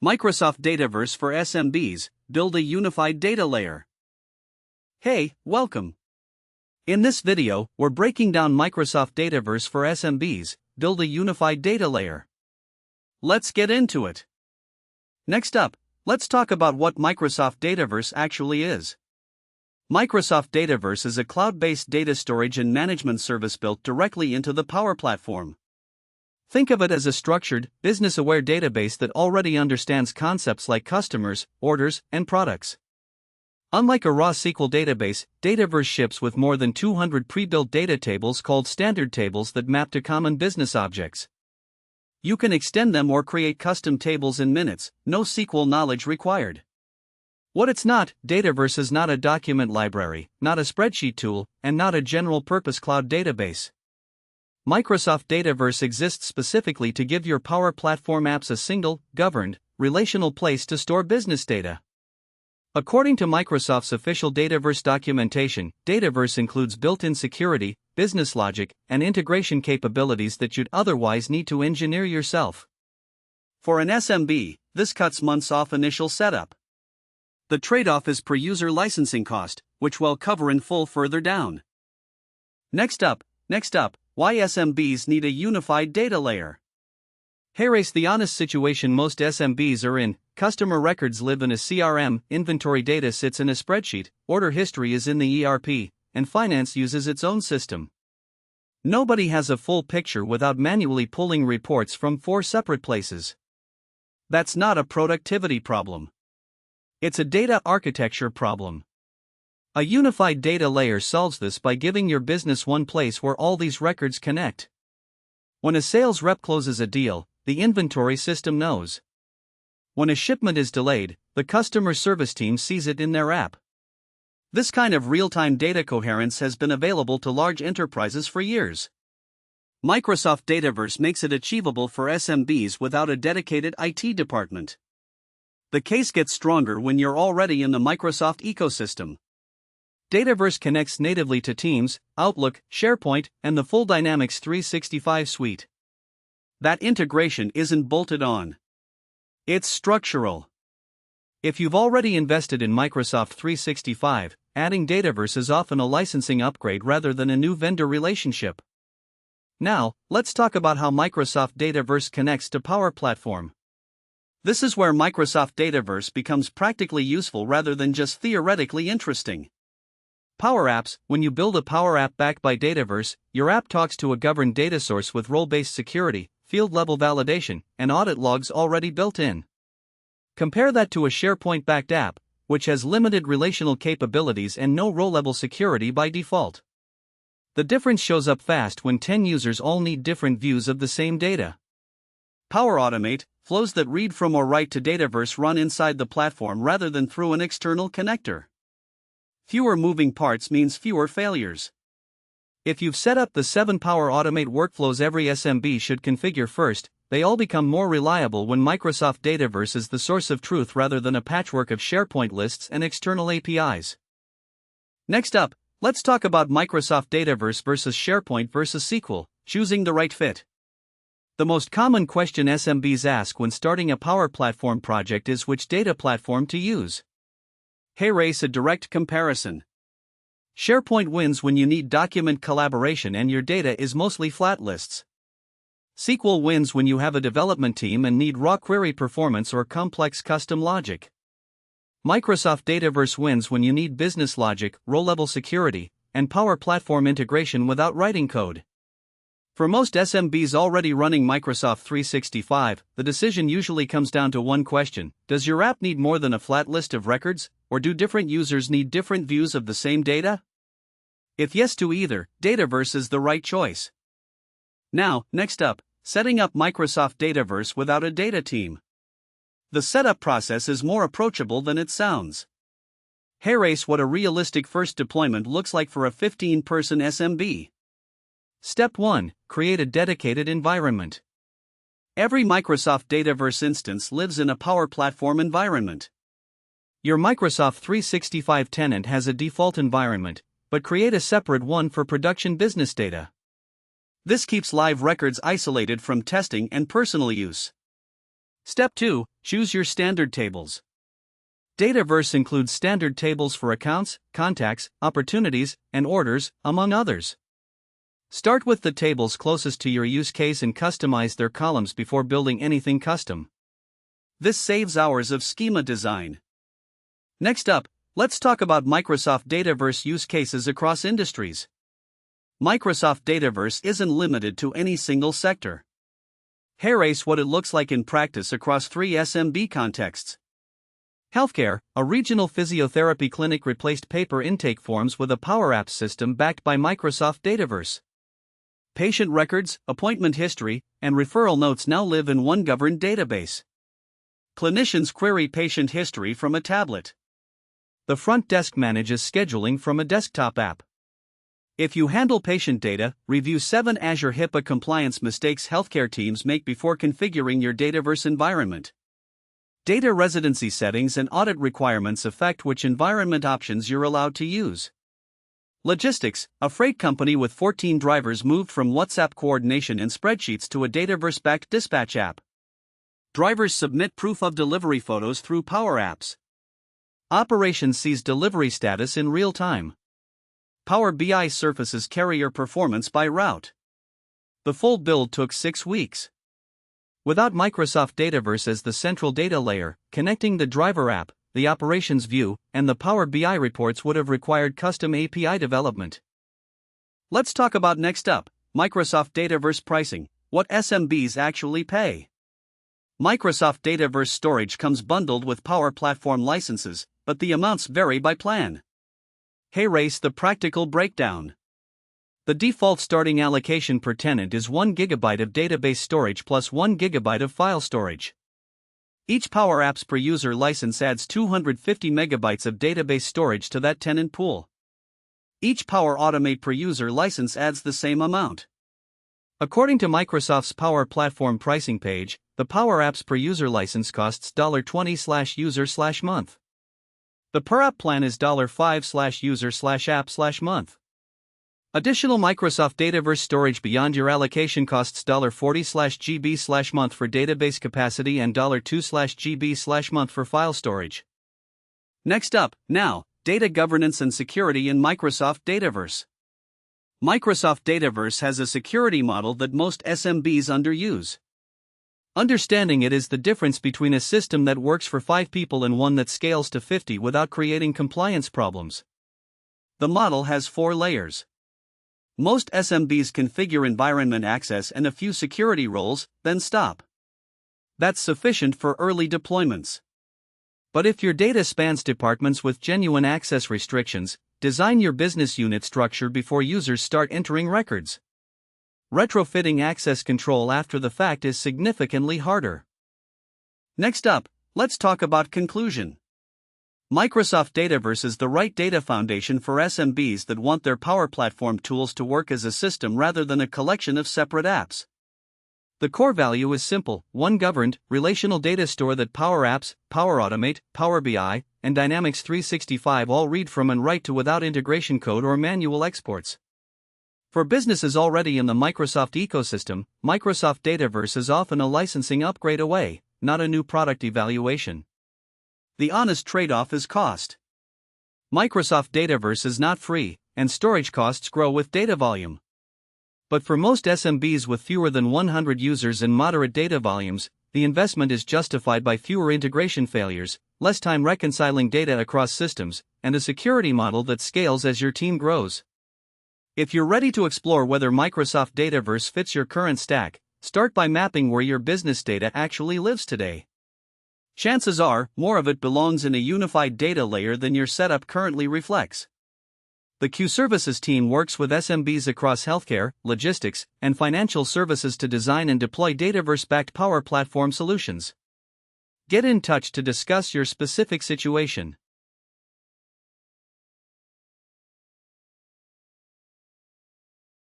Microsoft Dataverse for SMBs, build a unified data layer. Hey, welcome. In this video, we're breaking down Microsoft Dataverse for SMBs, build a unified data layer. Let's get into it. Next up, let's talk about what Microsoft Dataverse actually is. Microsoft Dataverse is a cloud-based data storage and management service built directly into the Power Platform. Think of it as a structured, business-aware database that already understands concepts like customers, orders, and products. Unlike a raw SQL database, Dataverse ships with more than 200 pre-built data tables called standard tables that map to common business objects. You can extend them or create custom tables in minutes, no SQL knowledge required. What it's not, Dataverse is not a document library, not a spreadsheet tool, and not a general-purpose cloud database. Microsoft Dataverse exists specifically to give your Power Platform apps a single, governed, relational place to store business data. According to Microsoft's official Dataverse documentation, Dataverse includes built-in security, business logic, and integration capabilities that you'd otherwise need to engineer yourself. For an SMB, this cuts months off initial setup. The trade-off is per-user licensing cost, which we'll cover in full further down. Next up, why SMBs need a unified data layer. Here's the honest situation most SMBs are in: customer records live in a CRM, inventory data sits in a spreadsheet, order history is in the ERP, and finance uses its own system. Nobody has a full picture without manually pulling reports from 4 separate places. That's not a productivity problem. It's a data architecture problem. A unified data layer solves this by giving your business one place where all these records connect. When a sales rep closes a deal, the inventory system knows. When a shipment is delayed, the customer service team sees it in their app. This kind of real-time data coherence has been available to large enterprises for years. Microsoft Dataverse makes it achievable for SMBs without a dedicated IT department. The case gets stronger when you're already in the Microsoft ecosystem. Dataverse connects natively to Teams, Outlook, SharePoint, and the full Dynamics 365 suite. That integration isn't bolted on. It's structural. If you've already invested in Microsoft 365, adding Dataverse is often a licensing upgrade rather than a new vendor relationship. Now, let's talk about how Microsoft Dataverse connects to Power Platform. This is where Microsoft Dataverse becomes practically useful rather than just theoretically interesting. Power Apps: when you build a Power App backed by Dataverse, your app talks to a governed data source with role-based security, field-level validation, and audit logs already built in. Compare that to a SharePoint-backed app, which has limited relational capabilities and no role-level security by default. The difference shows up fast when 10 users all need different views of the same data. Power Automate: flows that read from or write to Dataverse run inside the platform rather than through an external connector. Fewer moving parts means fewer failures. If you've set up the 7 Power Automate workflows every SMB should configure first, they all become more reliable when Microsoft Dataverse is the source of truth rather than a patchwork of SharePoint lists and external APIs. Next up, let's talk about Microsoft Dataverse versus SharePoint versus SQL, choosing the right fit. The most common question SMBs ask when starting a Power Platform project is which data platform to use. Here's a direct comparison. SharePoint wins when you need document collaboration and your data is mostly flat lists. SQL wins when you have a development team and need raw query performance or complex custom logic. Microsoft Dataverse wins when you need business logic, role-level security, and Power Platform integration without writing code. For most SMBs already running Microsoft 365, the decision usually comes down to one question: does your app need more than a flat list of records, or do different users need different views of the same data? If yes to either, Dataverse is the right choice. Now, next up, setting up Microsoft Dataverse without a data team. The setup process is more approachable than it sounds. Here's what a realistic first deployment looks like for a 15-person SMB. Step 1. Create a dedicated environment. Every Microsoft Dataverse instance lives in a Power Platform environment. Your Microsoft 365 tenant has a default environment, but create a separate one for production business data. This keeps live records isolated from testing and personal use. Step 2. Choose your standard tables. Dataverse includes standard tables for accounts, contacts, opportunities, and orders, among others. Start with the tables closest to your use case and customize their columns before building anything custom. This saves hours of schema design. Next up, let's talk about Microsoft Dataverse use cases across industries. Microsoft Dataverse isn't limited to any single sector. Here's what it looks like in practice across 3 SMB contexts. Healthcare, a regional physiotherapy clinic replaced paper intake forms with a Power Apps system backed by Microsoft Dataverse. Patient records, appointment history, and referral notes now live in one governed database. Clinicians query patient history from a tablet. The front desk manages scheduling from a desktop app. If you handle patient data, review 7 Azure HIPAA compliance mistakes healthcare teams make before configuring your Dataverse environment. Data residency settings and audit requirements affect which environment options you're allowed to use. Logistics, a freight company with 14 drivers moved from WhatsApp coordination and spreadsheets to a Dataverse-backed dispatch app. Drivers submit proof of delivery photos through Power Apps. Operations sees delivery status in real time. Power BI surfaces carrier performance by route. The full build took 6 weeks. Without Microsoft Dataverse as the central data layer, connecting the driver app, the operations view, and the Power BI reports would have required custom API development. Let's talk about next up, Microsoft Dataverse pricing, what SMBs actually pay. Microsoft Dataverse storage comes bundled with Power Platform licenses, but the amounts vary by plan. Here's the practical breakdown. The default starting allocation per tenant is 1 GB of database storage plus 1 GB of file storage. Each Power Apps per user license adds 250 MB of database storage to that tenant pool. Each Power Automate per user license adds the same amount. According to Microsoft's Power Platform pricing page, the Power Apps per user license costs $20/user/month. The per app plan is $5/user/app/month. Additional Microsoft Dataverse storage beyond your allocation costs $40/GB/month for database capacity and $2/GB/month for file storage. Next up, now, data governance and security in Microsoft Dataverse. Microsoft Dataverse has a security model that most SMBs underuse. Understanding it is the difference between a system that works for 5 people and one that scales to 50 without creating compliance problems. The model has 4 layers. Most SMBs configure environment access and a few security roles, then stop. That's sufficient for early deployments. But if your data spans departments with genuine access restrictions, design your business unit structure before users start entering records. Retrofitting access control after the fact is significantly harder. Next up, let's talk about conclusion. Microsoft Dataverse is the right data foundation for SMBs that want their Power Platform tools to work as a system rather than a collection of separate apps. The core value is simple: one governed, relational data store that Power Apps, Power Automate, Power BI, and Dynamics 365 all read from and write to without integration code or manual exports. For businesses already in the Microsoft ecosystem, Microsoft Dataverse is often a licensing upgrade away, not a new product evaluation. The honest trade-off is cost. Microsoft Dataverse is not free, and storage costs grow with data volume. But for most SMBs with fewer than 100 users and moderate data volumes, the investment is justified by fewer integration failures, less time reconciling data across systems, and a security model that scales as your team grows. If you're ready to explore whether Microsoft Dataverse fits your current stack, start by mapping where your business data actually lives today. Chances are, more of it belongs in a unified data layer than your setup currently reflects. The Q Services team works with SMBs across healthcare, logistics, and financial services to design and deploy Dataverse-backed Power Platform solutions. Get in touch to discuss your specific situation.